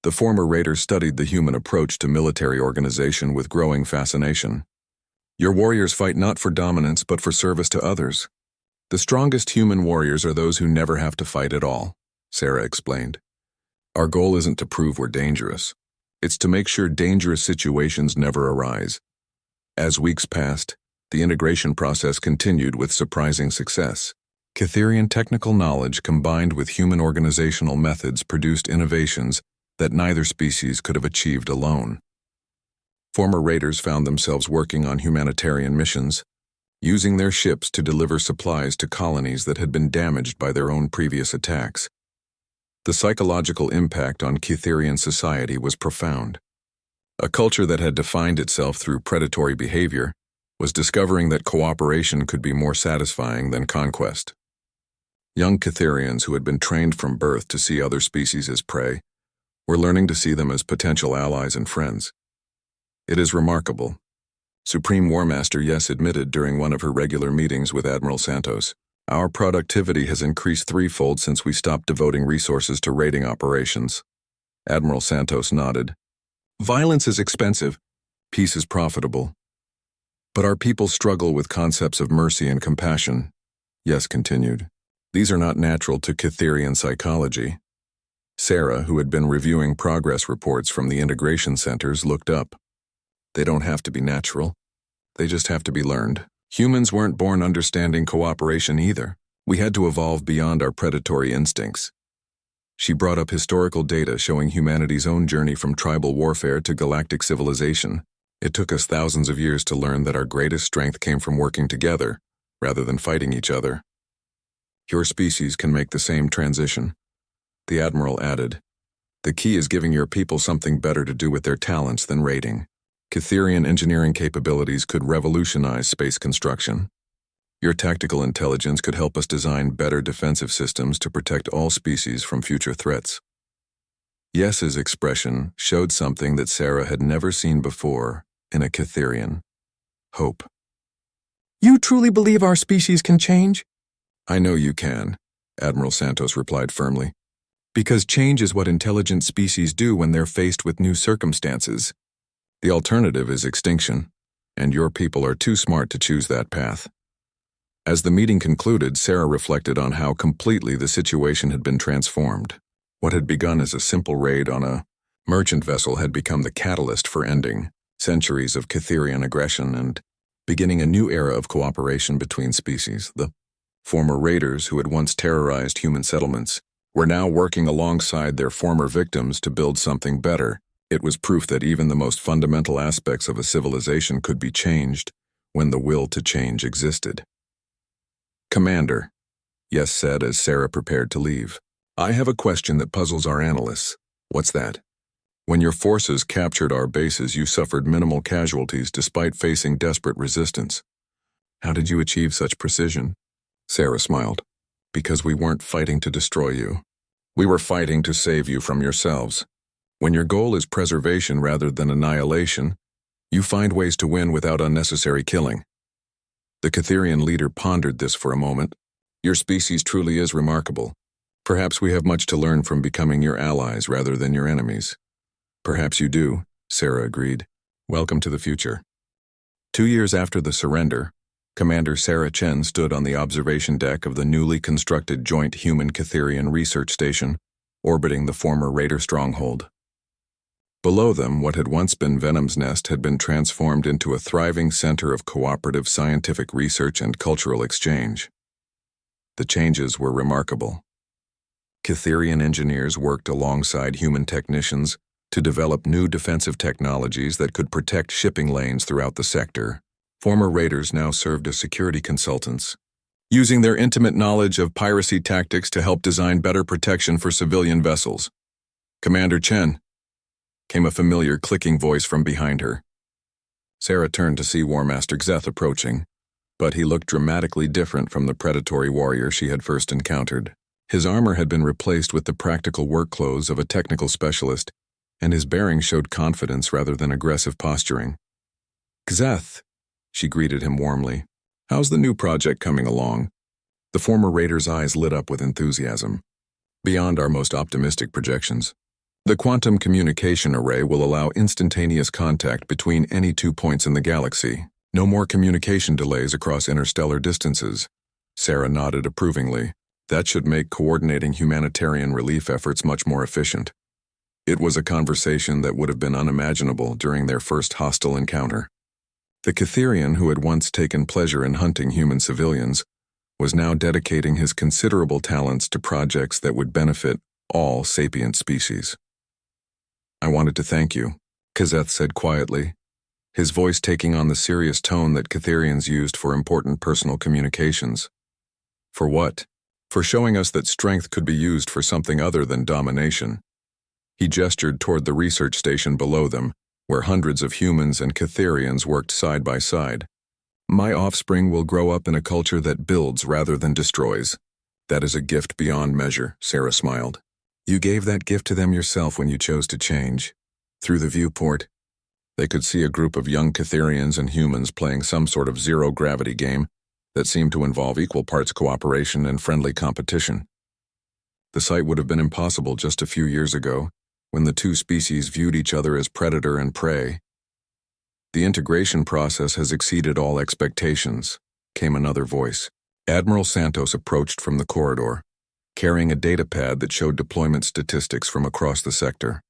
The former raider studied the human approach to military organization with growing fascination. "Your warriors fight not for dominance but for service to others. The strongest human warriors are those who never have to fight at all," Sarah explained. "Our goal isn't to prove we're dangerous. It's to make sure dangerous situations never arise." As weeks passed, the integration process continued with surprising success. Catherian technical knowledge combined with human organizational methods produced innovations that neither species could have achieved alone. Former raiders found themselves working on humanitarian missions, using their ships to deliver supplies to colonies that had been damaged by their own previous attacks. The psychological impact on Catherian society was profound. A culture that had defined itself through predatory behavior was discovering that cooperation could be more satisfying than conquest. Young Catherians who had been trained from birth to see other species as prey were learning to see them as potential allies and friends. "It is remarkable," Supreme War Master Yes admitted during one of her regular meetings with Admiral Santos. "Our productivity has increased threefold since we stopped devoting resources to raiding operations." Admiral Santos nodded. "Violence is expensive. Peace is profitable. But our people struggle with concepts of mercy and compassion. Yes continued. These are not natural to Cytherian psychology. Sarah, who had been reviewing progress reports from the integration centers, looked up. They don't have to be natural. They just have to be learned. Humans weren't born understanding cooperation either. We had to evolve beyond our predatory instincts. She brought up historical data showing humanity's own journey from tribal warfare to galactic civilization. It took us thousands of years to learn that our greatest strength came from working together, rather than fighting each other. Your species can make the same transition. The Admiral added, the key is giving your people something better to do with their talents than raiding. Cytherian engineering capabilities could revolutionize space construction. Your tactical intelligence could help us design better defensive systems to protect all species from future threats. Yes's expression showed something that Sarah had never seen before in a Cytherian. Hope. You truly believe our species can change? I know you can, Admiral Santos replied firmly. Because change is what intelligent species do when they're faced with new circumstances. The alternative is extinction, and your people are too smart to choose that path. As the meeting concluded, Sarah reflected on how completely the situation had been transformed. What had begun as a simple raid on a merchant vessel had become the catalyst for ending centuries of Cytherian aggression and beginning a new era of cooperation between species. The former raiders who had once terrorized human settlements were now working alongside their former victims to build something better. It was proof that even the most fundamental aspects of a civilization could be changed when the will to change existed. Commander, Yes said as Sarah prepared to leave. I have a question that puzzles our analysts. What's that? When your forces captured our bases, you suffered minimal casualties despite facing desperate resistance. How did you achieve such precision? Sarah smiled. Because we weren't fighting to destroy you. We were fighting to save you from yourselves. When your goal is preservation rather than annihilation, you find ways to win without unnecessary killing. The Cytherian leader pondered this for a moment. Your species truly is remarkable. Perhaps we have much to learn from becoming your allies rather than your enemies. Perhaps you do, Sarah agreed. Welcome to the future. 2 years after the surrender, Commander Sarah Chen stood on the observation deck of the newly constructed Joint Human-Cytherian Research Station, orbiting the former Raider stronghold. Below them, what had once been Venom's Nest had been transformed into a thriving center of cooperative scientific research and cultural exchange. The changes were remarkable. Cytherian engineers worked alongside human technicians to develop new defensive technologies that could protect shipping lanes throughout the sector. Former raiders now served as security consultants, using their intimate knowledge of piracy tactics to help design better protection for civilian vessels. Commander Chen, came a familiar clicking voice from behind her. Sarah turned to see War Master Xeth approaching, but he looked dramatically different from the predatory warrior she had first encountered. His armor had been replaced with the practical work clothes of a technical specialist, and his bearing showed confidence rather than aggressive posturing. Xeth, she greeted him warmly. How's the new project coming along? The former raider's eyes lit up with enthusiasm. Beyond our most optimistic projections. The quantum communication array will allow instantaneous contact between any 2 points in the galaxy. No more communication delays across interstellar distances. Sarah nodded approvingly. That should make coordinating humanitarian relief efforts much more efficient. It was a conversation that would have been unimaginable during their first hostile encounter. The Cytherian, who had once taken pleasure in hunting human civilians, was now dedicating his considerable talents to projects that would benefit all sapient species. I wanted to thank you, Xeth said quietly, his voice taking on the serious tone that Cytherians used for important personal communications. For what? For showing us that strength could be used for something other than domination. He gestured toward the research station below them, where hundreds of humans and Cytherians worked side by side. My offspring will grow up in a culture that builds rather than destroys. That is a gift beyond measure, Sarah smiled. You gave that gift to them yourself when you chose to change. Through the viewport, they could see a group of young Cytherians and humans playing some sort of zero-gravity game that seemed to involve equal parts cooperation and friendly competition. The sight would have been impossible just a few years ago, when the two species viewed each other as predator and prey. The integration process has exceeded all expectations, came another voice. Admiral Santos approached from the corridor, carrying a data pad that showed deployment statistics from across the sector.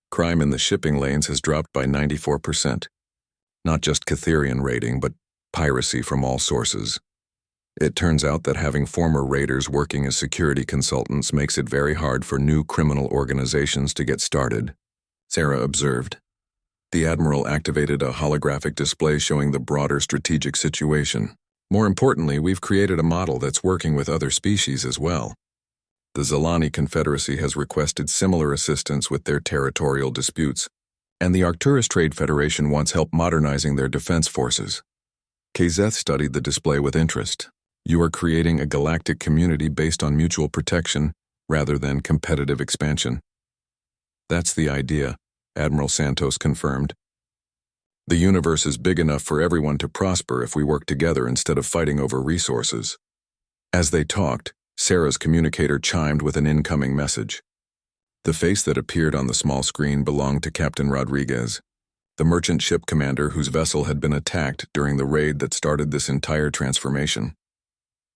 Crime in the shipping lanes has dropped by 94%. Not just Catherian raiding, but piracy from all sources. It turns out that having former raiders working as security consultants makes it very hard for new criminal organizations to get started, Sarah observed. The Admiral activated a holographic display showing the broader strategic situation. More importantly, we've created a model that's working with other species as well. The Zalani Confederacy has requested similar assistance with their territorial disputes, and the Arcturus Trade Federation wants help modernizing their defense forces. Kazeth studied the display with interest. You are creating a galactic community based on mutual protection rather than competitive expansion. That's the idea, Admiral Santos confirmed. The universe is big enough for everyone to prosper if we work together instead of fighting over resources. As they talked, Sarah's communicator chimed with an incoming message. The face that appeared on the small screen belonged to Captain Rodriguez, the merchant ship commander whose vessel had been attacked during the raid that started this entire transformation.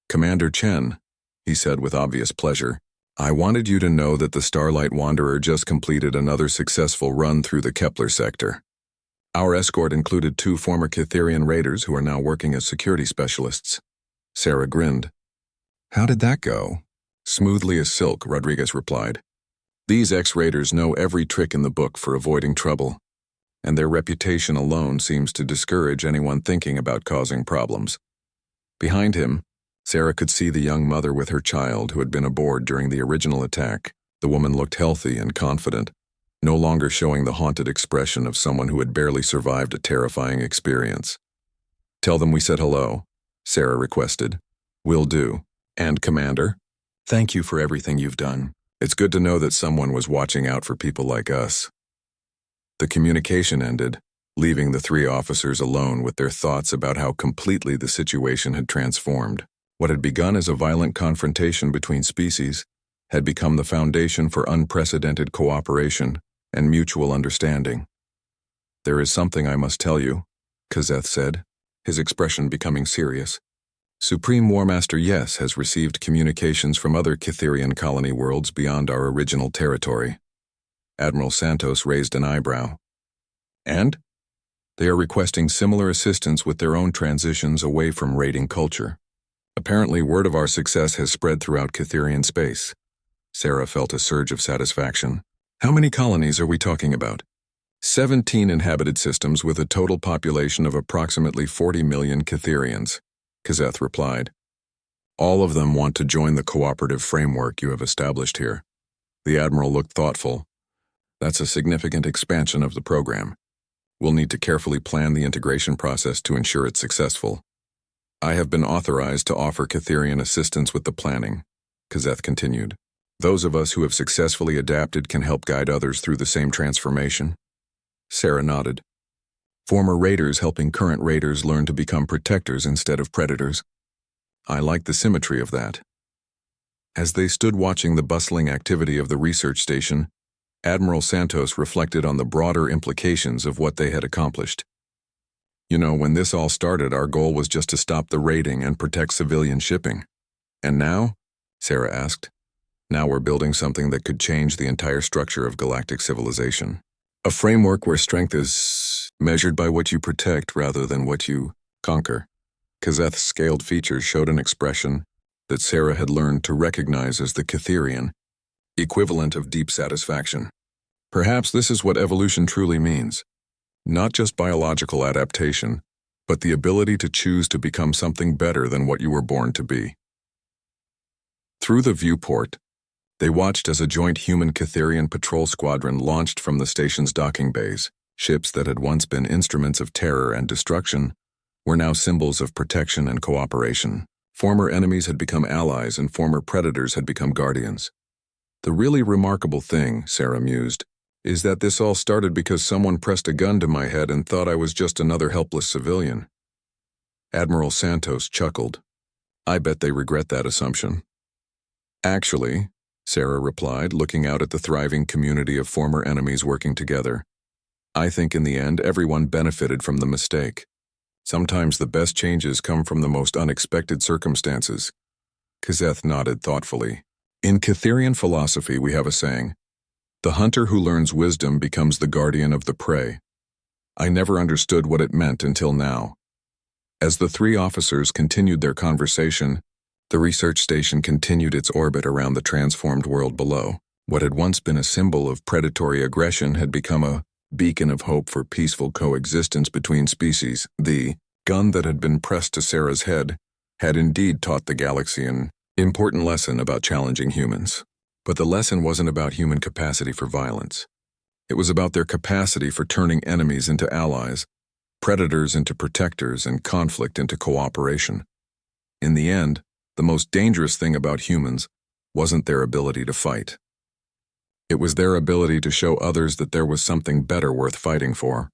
"Commander Chen," he said with obvious pleasure, "I wanted you to know that the Starlight Wanderer just completed another successful run through the Kepler sector. Our escort included 2 former Catherian raiders who are now working as security specialists." Sarah grinned. "How did that go?" "Smoothly as silk," Rodriguez replied. "These ex-raiders know every trick in the book for avoiding trouble, and their reputation alone seems to discourage anyone thinking about causing problems." Behind him, Sarah could see the young mother with her child who had been aboard during the original attack. The woman looked healthy and confident, no longer showing the haunted expression of someone who had barely survived a terrifying experience. "Tell them we said hello," Sarah requested. "Will do. And, Commander, thank you for everything you've done. It's good to know that someone was watching out for people like us." The communication ended, leaving the 3 officers alone with their thoughts about how completely the situation had transformed. What had begun as a violent confrontation between species had become the foundation for unprecedented cooperation and mutual understanding. "There is something I must tell you," Kazeth said, his expression becoming serious. "Supreme War Master Yes has received communications from other Catherian colony worlds beyond our original territory." Admiral Santos raised an eyebrow. "And?" "They are requesting similar assistance with their own transitions away from raiding culture. Apparently, word of our success has spread throughout Catherian space." Sarah felt a surge of satisfaction. "How many colonies are we talking about?" 17 inhabited systems with a total population of approximately 40 million Catherians, Kazeth replied. "All of them want to join the cooperative framework you have established here." The Admiral looked thoughtful. "That's a significant expansion of the program. We'll need to carefully plan the integration process to ensure it's successful." "I have been authorized to offer Catherian assistance with the planning," Kazeth continued. "Those of us who have successfully adapted can help guide others through the same transformation." Sarah nodded. "Former raiders helping current raiders learn to become protectors instead of predators. I like the symmetry of that." As they stood watching the bustling activity of the research station, Admiral Santos reflected on the broader implications of what they had accomplished. "You know, when this all started, our goal was just to stop the raiding and protect civilian shipping. And now?" Sarah asked. "Now we're building something that could change the entire structure of galactic civilization. A framework where strength is measured by what you protect rather than what you conquer." Kazeth's scaled features showed an expression that Sarah had learned to recognize as the Catherian equivalent of deep satisfaction. "Perhaps this is what evolution truly means. Not just biological adaptation, but the ability to choose to become something better than what you were born to be." Through the viewport, they watched as a joint human Catherian patrol squadron launched from the station's docking bays. Ships that had once been instruments of terror and destruction were now symbols of protection and cooperation. Former enemies had become allies and former predators had become guardians. "The really remarkable thing," Sarah mused, "is that this all started because someone pressed a gun to my head and thought I was just another helpless civilian." Admiral Santos chuckled. "I bet they regret that assumption." "Actually," Sarah replied, looking out at the thriving community of former enemies working together, "I think in the end everyone benefited from the mistake. Sometimes the best changes come from the most unexpected circumstances. Kazeth nodded thoughtfully. In Catherian philosophy, we have a saying, "The hunter who learns wisdom becomes the guardian of the prey." I never understood what it meant until now. As the three officers continued their conversation, the research station continued its orbit around the transformed world below. What had once been a symbol of predatory aggression had become a beacon of hope for peaceful coexistence between species. The gun that had been pressed to Sarah's head had indeed taught the galaxy an important lesson about challenging humans. But the lesson wasn't about human capacity for violence. It was about their capacity for turning enemies into allies, predators into protectors, and conflict into cooperation. In the end, the most dangerous thing about humans wasn't their ability to fight. It was their ability to show others that there was something better worth fighting for.